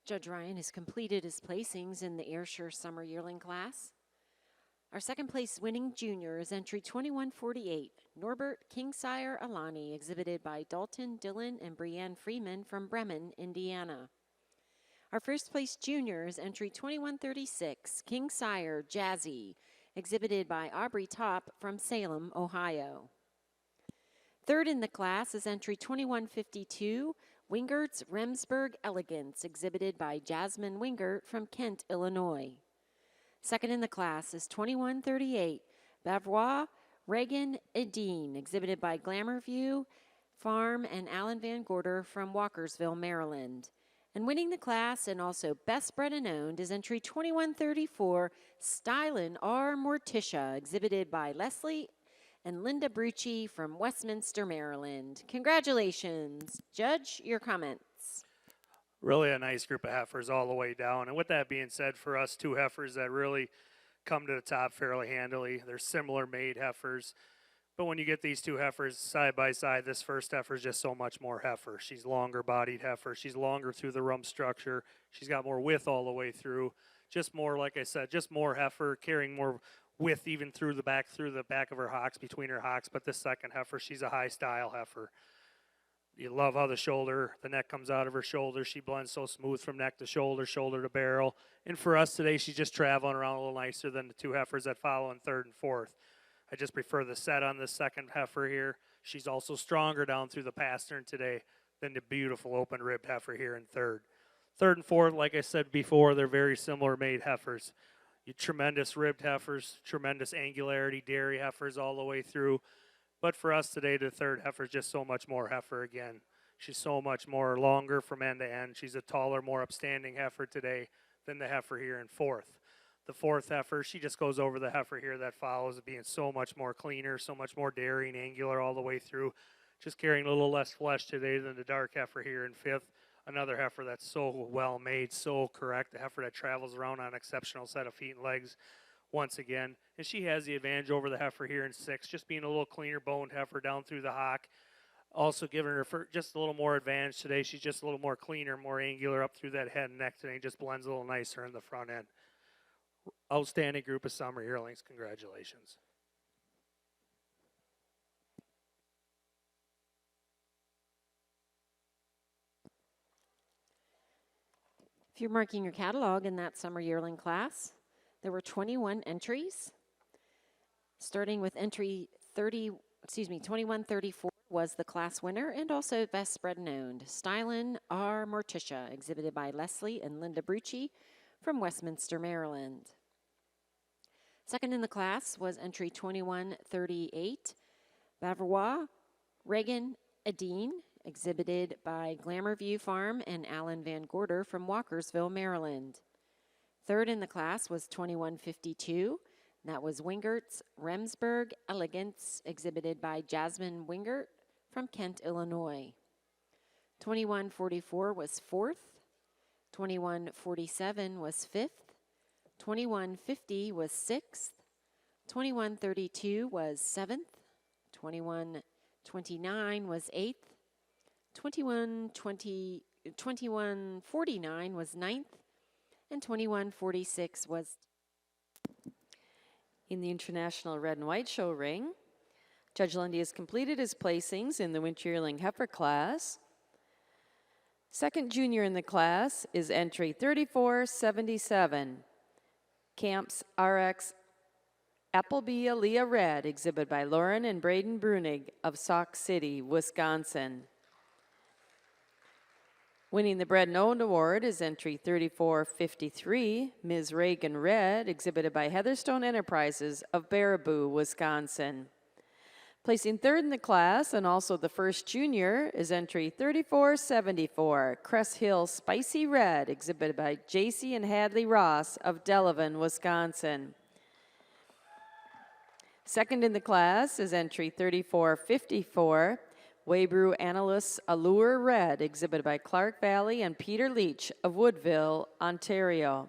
Judge Ryan has completed his placings in the Ayrshire Summer Yearling class. Our second place winning junior is entry 2148, Norbert Kingsire Alani, exhibited by Dalton Dillon and Brianne Freeman from Bremen, Indiana. Our first place junior is entry 2136, Kingsire Jazzy, exhibited by Aubrey Top from Salem, Ohio. Third in the class is entry 2152, Wingert's Remsburg Elegance, exhibited by Jasmine Wingert from Kent, Illinois. Second in the class is 2138, Bavois Reagan Edine, exhibited by Glamour View Farm and Alan Van Gorder from Walkersville, Maryland. And winning the class and also best bred and owned is entry 2134, Stylin R. Morticia, exhibited by Leslie and Linda Brucci from Westminster, Maryland. Congratulations. Judge, your comments. Really a nice group of heifers all the way down. And with that being said, for us, two heifers that really come to the top fairly handily. They're similar made heifers. But when you get these two heifers side by side, this first heifer is just so much more heifer. She's longer bodied heifer. She's longer through the rump structure. She's got more width all the way through. Just more, like I said, just more heifer, carrying more width even through the back of her hocks, between her hocks. But this second heifer, she's a high style heifer. You love how the neck comes out of her shoulder. She blends so smooth from neck to shoulder to barrel. And for us today, she's just traveling around a little nicer than the two heifers that follow in third and fourth. I just prefer the set on this second heifer here. She's also stronger down through the pastern today than the beautiful open ribbed heifer here in third. Third and fourth, like I said before, they're very similar made heifers. You tremendous ribbed heifers, tremendous angularity, dairy heifers all the way through. But for us today, the third heifer is just so much more heifer again. She's so much more longer from end to end. She's a taller, more upstanding heifer today than the heifer here in fourth. The fourth heifer, she just goes over the heifer here that follows, being so much more cleaner, so much more dairy and angular all the way through. Just carrying a little less flesh today than the dark heifer here in fifth. Another heifer that's so well made, so correct. A heifer that travels around on an exceptional set of feet and legs once again. And she has the advantage over the heifer here in sixth, just being a little cleaner boned heifer down through the hock. Also giving her just a little more advantage today. She's just a little more cleaner, more angular up through that head and neck today. Just blends a little nicer in the front end. Outstanding group of summer yearlings. Congratulations. If you're marking your catalog in that summer yearling class, there were 21 entries. Starting with entry 2134 was the class winner and also best spread and owned. Stylin R. Morticia, exhibited by Leslie and Linda Brucci from Westminster, Maryland. Second in the class was entry 2138, Bavarois Reagan Edine, exhibited by Glamour View Farm and Alan Van Gorder from Walkersville, Maryland. Third in the class was 2152. That was Wingert's Remsburg Elegance, exhibited by Jasmine Wingert from Kent, Illinois. 2144 was fourth. 2147 was fifth. 2150 was sixth. 2132 was seventh. 2129 was eighth. 2149 was ninth. And 2146 was. In the International Red and White Show ring, Judge Lundy has completed his placings in the Winter Yearling Heifer class. Second junior in the class is entry 3477, Camps RX Appleby Aaliyah Red, exhibited by Lauren and Braden Brunig of Sauk City, Wisconsin. Winning the Bred and Owned Award is entry 3453, Ms. Reagan Red, exhibited by Heatherstone Enterprises of Baraboo, Wisconsin. Placing third in the class and also the first junior is entry 3474, Cress Hill Spicy Red, exhibited by J.C. and Hadley Ross of Delavan, Wisconsin. Second in the class is entry 3454, Waybrew Analysts Allure Red, exhibited by Clark Valley and Peter Leach of Woodville, Ontario.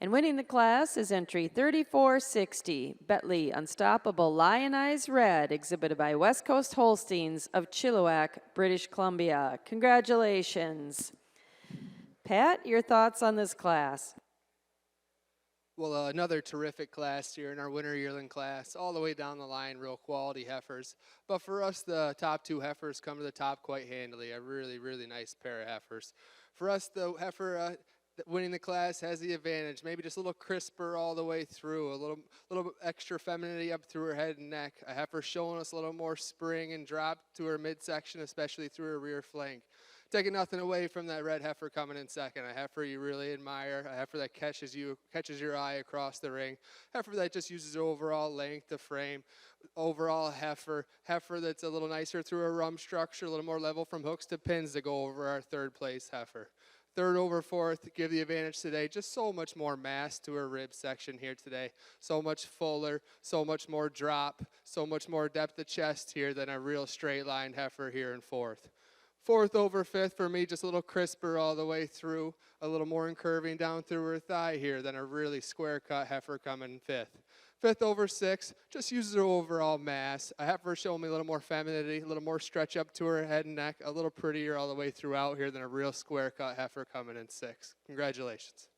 And winning the class is entry 3460, Bentley Unstoppable Lionized Red, exhibited by West Coast Holsteins of Chilliwack, British Columbia. Congratulations. Pat, your thoughts on this class? Well, another terrific class here in our winter yearling class, all the way down the line, real quality heifers. But for us, the top two heifers come to the top quite handily. A really, really nice pair of heifers. For us, the heifer winning the class has the advantage. Maybe just a little crisper all the way through, a little extra femininity up through her head and neck. A heifer showing us a little more spring and drop to her midsection, especially through her rear flank. Taking nothing away from that red heifer coming in second. A heifer you really admire, a heifer that catches your eye across the ring, heifer that just uses her overall length of frame, overall heifer that's a little nicer through her rump structure, a little more level from hooks to pins to go over our third place heifer. Third over fourth, give the advantage today. Just so much more mass to her rib section here today. So much fuller, so much more drop, so much more depth of chest here than a real straight line heifer here in fourth. Fourth over fifth for me, just a little crisper all the way through, a little more incurving down through her thigh here than a really square cut heifer coming fifth. Fifth over sixth, just uses her overall mass. A heifer showing me a little more femininity, a little more stretch up to her head and neck, a little prettier all the way throughout here than a real square cut heifer coming in sixth. Congratulations.